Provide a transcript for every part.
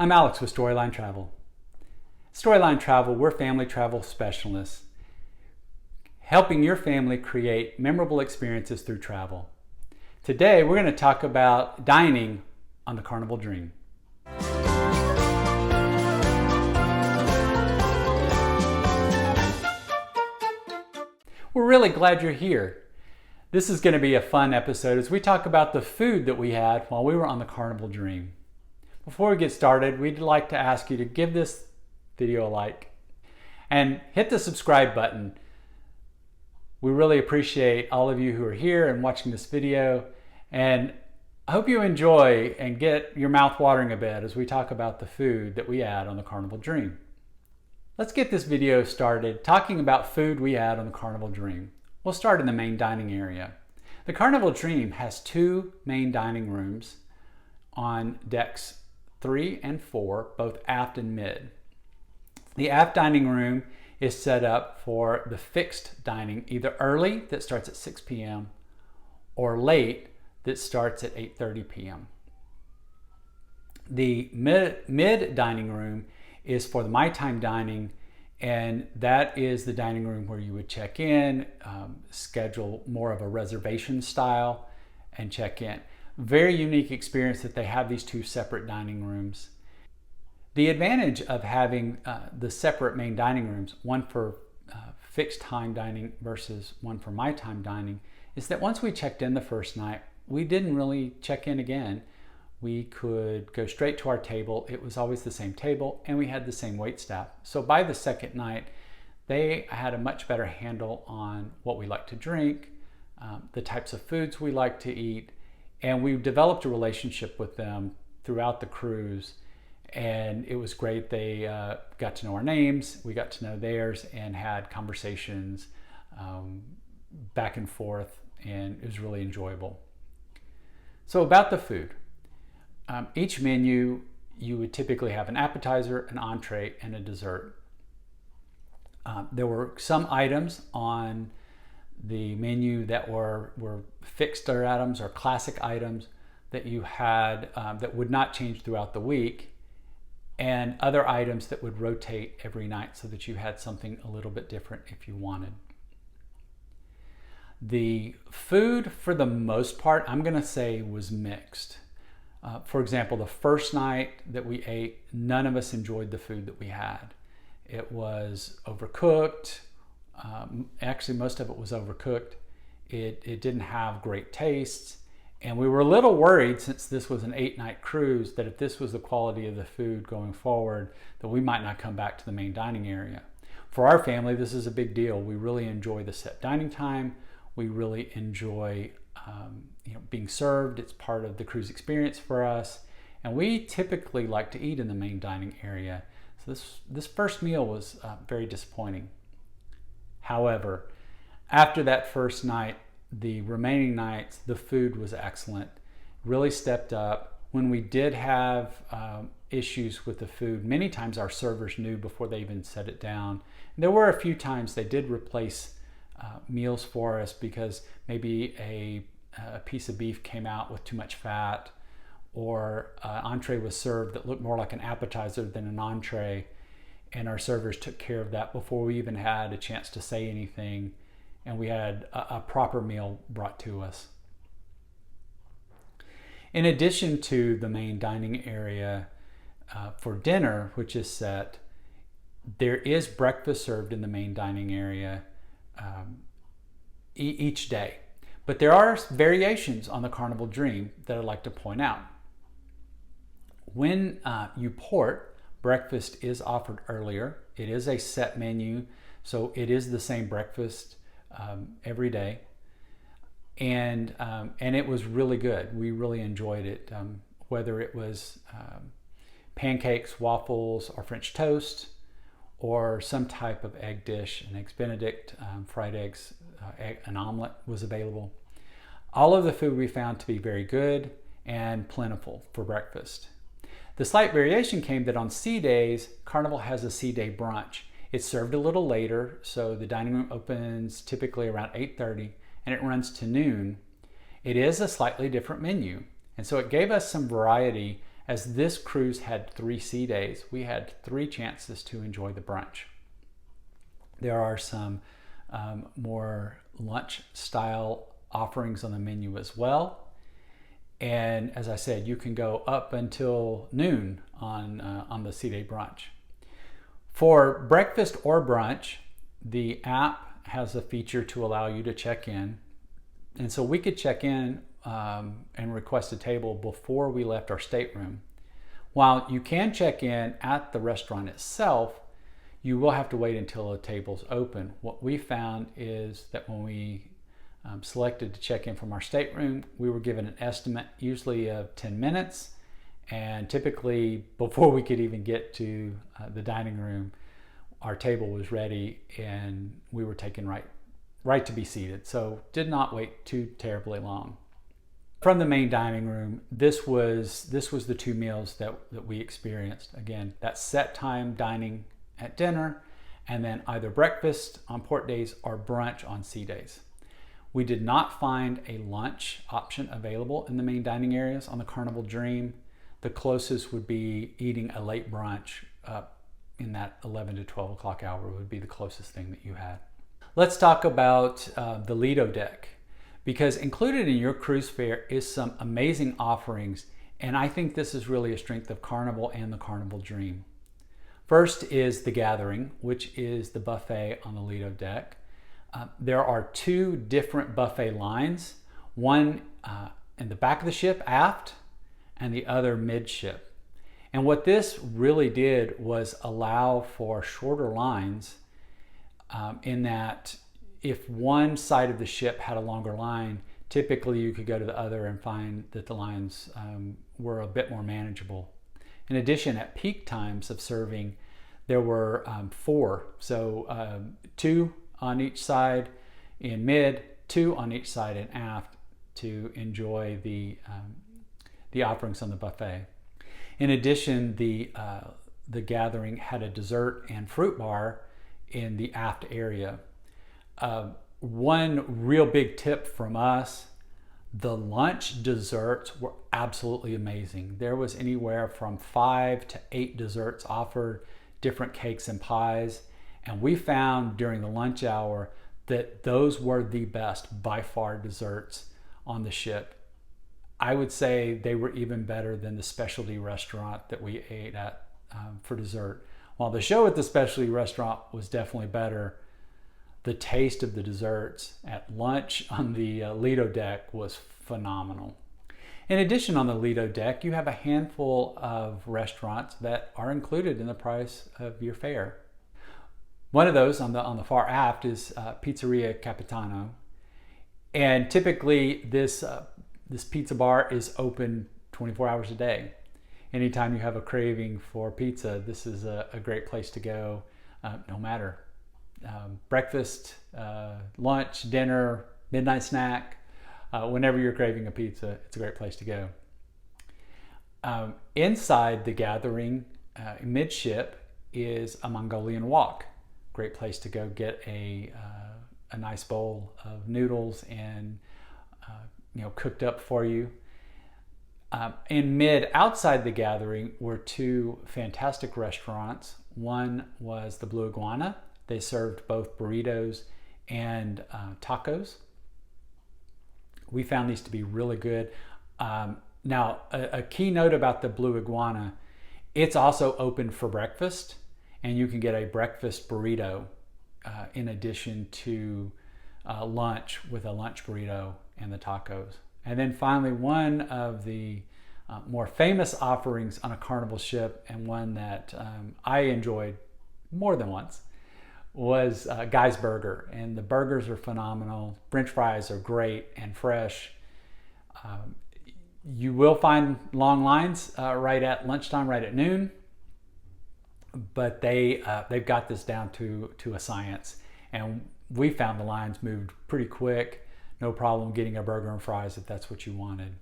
I'm Alex with Storyline Travel. Storyline Travel, we're family travel specialists, helping your family create memorable experiences through travel. Today, we're going to talk about dining on the Carnival Dream. We're really glad you're here. This is going to be a fun episode as we talk about the food that we had while we were on the Carnival Dream. Before we get started, we'd like to ask you to give this video a like and hit the subscribe button. We really appreciate all of you who are here and watching this video, and I hope you enjoy and get your mouth watering a bit as we talk about the food that we had on the Carnival Dream. Let's get this video started talking about food we had on the Carnival Dream. We'll start in the main dining area. The Carnival Dream has two main dining rooms on decks 3 and 4, both aft and mid. The aft dining room is set up for the fixed dining, either early, that starts at 6 p.m., or late, that starts at 8:30 p.m. The mid dining room is for the My Time dining, and that is the dining room where you would check in, schedule more of a reservation style, and check in. Very unique experience that they have these two separate dining rooms. The advantage of having the separate main dining rooms, one for fixed time dining versus one for My Time dining, is that once we checked in the first night, we didn't really check in again. We could go straight to our table. It was always the same table, and we had the same wait staff. So by the second night, they had a much better handle on what we like to drink, the types of foods we like to eat, and we developed a relationship with them throughout the cruise, and it was great. They got to know our names, we got to know theirs, and had conversations back and forth, and it was really enjoyable. So about the food. Each menu, you would typically have an appetizer, an entree, and a dessert. There were some items on the menu that were fixed items or classic items that you had that would not change throughout the week, and other items that would rotate every night so that you had something a little bit different if you wanted. The food, for the most part, I'm going to say was mixed. For example, the first night that we ate, none of us enjoyed the food that we had. It was overcooked. Actually, most of it was overcooked. It didn't have great tastes. And we were a little worried, since this was an 8-night cruise, that if this was the quality of the food going forward, that we might not come back to the main dining area. For our family, this is a big deal. We really enjoy the set dining time. We really enjoy being served. It's part of the cruise experience for us. And we typically like to eat in the main dining area. So this first meal was very disappointing. However, after that first night, the remaining nights, the food was excellent, really stepped up. When we did have issues with the food, many times our servers knew before they even set it down. And there were a few times they did replace meals for us because maybe a piece of beef came out with too much fat, or an entree was served that looked more like an appetizer than an entree, and our servers took care of that before we even had a chance to say anything, and we had a proper meal brought to us. In addition to the main dining area, for dinner, which is set, there is breakfast served in the main dining area each day. But there are variations on the Carnival Dream that I'd like to point out. When you port, breakfast is offered earlier. It is a set menu, so it is the same breakfast every day. And it was really good. We really enjoyed it, whether it was pancakes, waffles, or French toast, or some type of egg dish, an eggs Benedict, fried eggs, an omelet was available. All of the food we found to be very good and plentiful for breakfast. The slight variation came that on sea days, Carnival has a sea day brunch. It's served a little later, so the dining room opens typically around 8:30 and it runs to noon. It is a slightly different menu, and so it gave us some variety As this cruise had 3 sea days, we had 3 chances to enjoy the brunch. There are some more lunch style offerings on the menu as well. And as I said, you can go up until noon on the sea day brunch. For breakfast or brunch, the app has a feature to allow you to check in. And so we could check in and request a table before we left our stateroom. While you can check in at the restaurant itself, you will have to wait until a table's open. What we found is that when we selected to check in from our stateroom, we were given an estimate usually of 10 minutes. And typically before we could even get to the dining room, our table was ready and we were taken right to be seated. So did not wait too terribly long. From the main dining room, this was the 2 meals that we experienced. Again, that set time dining at dinner, and then either breakfast on port days or brunch on sea days. We did not find a lunch option available in the main dining areas on the Carnival Dream. The closest would be eating a late brunch in that 11 to 12 o'clock hour would be the closest thing that you had. Let's talk about the Lido deck, because included in your cruise fare is some amazing offerings, and I think this is really a strength of Carnival and the Carnival Dream. First is the Gathering, which is the buffet on the Lido deck. There are 2 different buffet lines, one in the back of the ship aft and the other midship. And what this really did was allow for shorter lines in that if one side of the ship had a longer line, typically you could go to the other and find that the lines were a bit more manageable. In addition, at peak times of serving, there were 4. So 2 on each side in mid, 2 on each side in aft to enjoy the offerings on the buffet. In addition, the Gathering had a dessert and fruit bar in the aft area. One real big tip from us, the lunch desserts were absolutely amazing. There was anywhere from 5 to 8 desserts offered, different cakes and pies. And we found during the lunch hour that those were the best by far desserts on the ship. I would say they were even better than the specialty restaurant that we ate at for dessert. While the show at the specialty restaurant was definitely better, the taste of the desserts at lunch on the Lido deck was phenomenal. In addition, on the Lido deck, you have a handful of restaurants that are included in the price of your fare. One of those on the far aft is Pizzeria Capitano, and typically this pizza bar is open 24 hours a day. Anytime you have a craving for pizza, this is a great place to go, no matter breakfast, lunch, dinner, midnight snack. Whenever you're craving a pizza, it's a great place to go. Inside the Gathering, midship, is a Mongolian wok. Great place to go get a nice bowl of noodles and cooked up for you. In mid, outside the Gathering, were 2 fantastic restaurants. One was the Blue Iguana. They served both burritos and tacos. We found these to be really good. Now, a key note about the Blue Iguana, it's also open for breakfast, and you can get a breakfast burrito in addition to lunch with a lunch burrito and the tacos. And then finally, one of the more famous offerings on a Carnival ship, and one that I enjoyed more than once, was Guy's Burger. And the burgers are phenomenal. French fries are great and fresh. You will find long lines right at lunchtime, right at noon, but they've got this down to a science. And we found the lines moved pretty quick. No problem getting a burger and fries if that's what you wanted.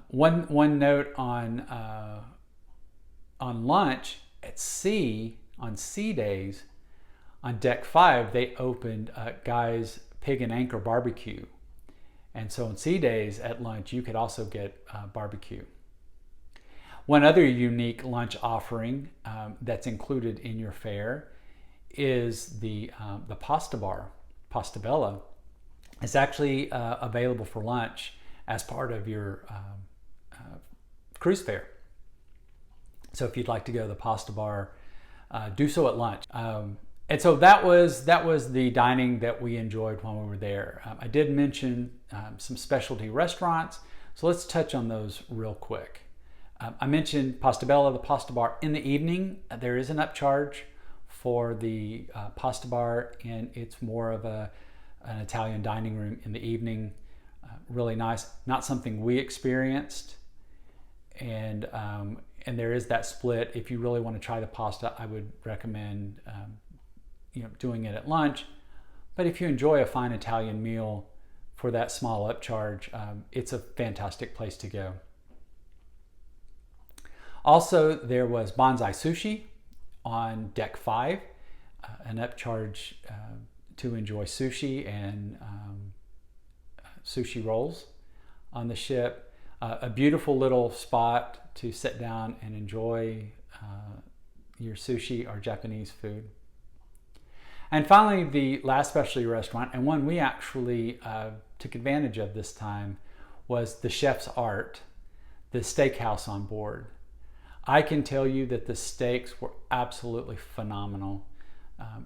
One note on lunch at sea, on sea days, on deck 5, they opened Guy's Pig and Anchor Barbecue. And so on sea days at lunch, you could also get barbecue. One other unique lunch offering that's included in your fare is the pasta bar, Pasta Bella. It's actually available for lunch as part of your cruise fare. So if you'd like to go to the pasta bar, do so at lunch. And so that was the dining that we enjoyed when we were there. I did mention some specialty restaurants, so let's touch on those real quick. I mentioned Pasta Bella, the pasta bar. In the evening, there is an upcharge for the pasta bar, and it's more of an Italian dining room in the evening. Really nice. Not something we experienced, and there is that split. If you really want to try the pasta, I would recommend doing it at lunch. But if you enjoy a fine Italian meal for that small upcharge, it's a fantastic place to go. Also, there was Bonsai Sushi on deck 5, an upcharge to enjoy sushi and sushi rolls on the ship. A beautiful little spot to sit down and enjoy your sushi or Japanese food. And finally, the last specialty restaurant, and one we actually took advantage of this time, was the Chef's Art, the steakhouse on board. I can tell you that the steaks were absolutely phenomenal.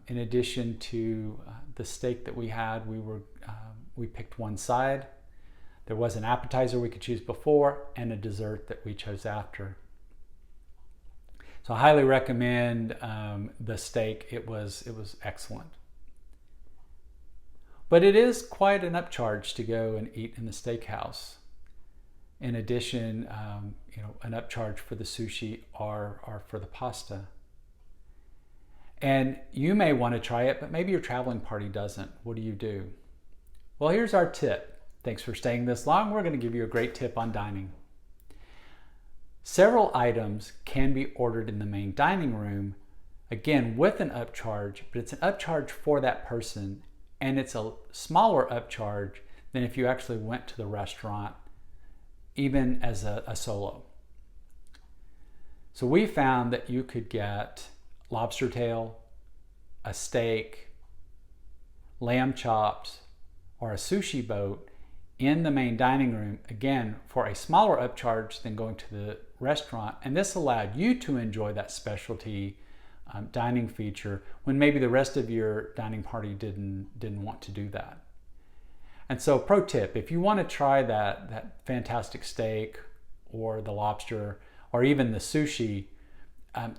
In addition to the steak that we had, we picked one side. There was an appetizer we could choose before and a dessert that we chose after. So I highly recommend the steak. It was excellent. But it is quite an upcharge to go and eat in the steakhouse. In addition, an upcharge for the sushi or for the pasta. And you may want to try it, but maybe your traveling party doesn't. What do? Well, here's our tip. Thanks for staying this long. We're going to give you a great tip on dining. Several items can be ordered in the main dining room, again with an upcharge, but it's an upcharge for that person, and it's a smaller upcharge than if you actually went to the restaurant, even as a solo. So we found that you could get lobster tail, a steak, lamb chops, or a sushi boat in the main dining room, again, for a smaller upcharge than going to the restaurant. And this allowed you to enjoy that specialty dining feature when maybe the rest of your dining party didn't want to do that. And so pro tip, if you want to try that fantastic steak or the lobster or even the sushi,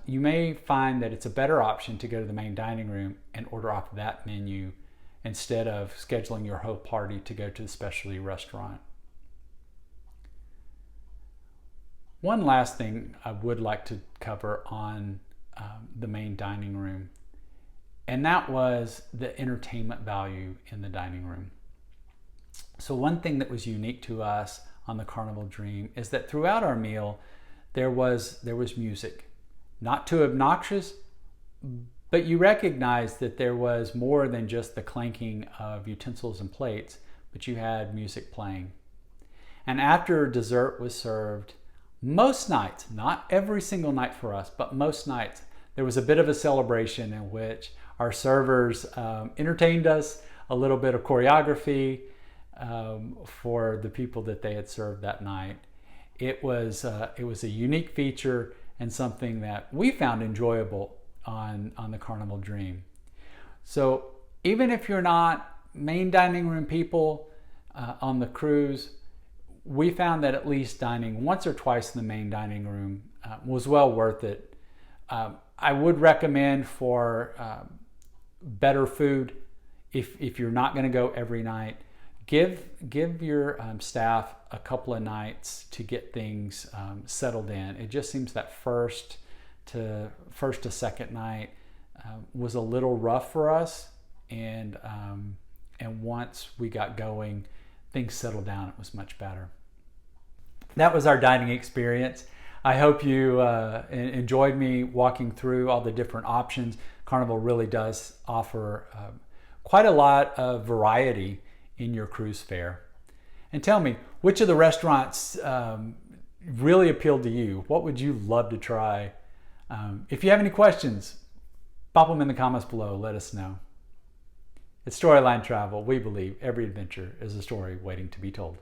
you may find that it's a better option to go to the main dining room and order off that menu instead of scheduling your whole party to go to the specialty restaurant. One last thing I would like to cover on the main dining room, and that was the entertainment value in the dining room. So one thing that was unique to us on the Carnival Dream is that throughout our meal, there was music. Not too obnoxious, but you recognized that there was more than just the clanking of utensils and plates, but you had music playing. And after dessert was served, most nights, not every single night for us, but most nights, there was a bit of a celebration in which our servers entertained us, a little bit of choreography for the people that they had served that night. It was a unique feature and something that we found enjoyable on the Carnival Dream. So even if you're not main dining room people on the cruise, we found that at least dining once or twice in the main dining room was well worth it. I would recommend for better food, if you're not going to go every night, give your staff a couple of nights to get things settled in. It just seems that first to second night was a little rough for us, and once we got going, things settled down. It was much better. That was our dining experience. I hope you enjoyed me walking through all the different options. Carnival really does offer quite a lot of variety in your cruise fare. And tell me, which of the restaurants really appealed to you? What would you love to try? If you have any questions, pop them in the comments below. Let us know. At Storyline Travel, we believe every adventure is a story waiting to be told.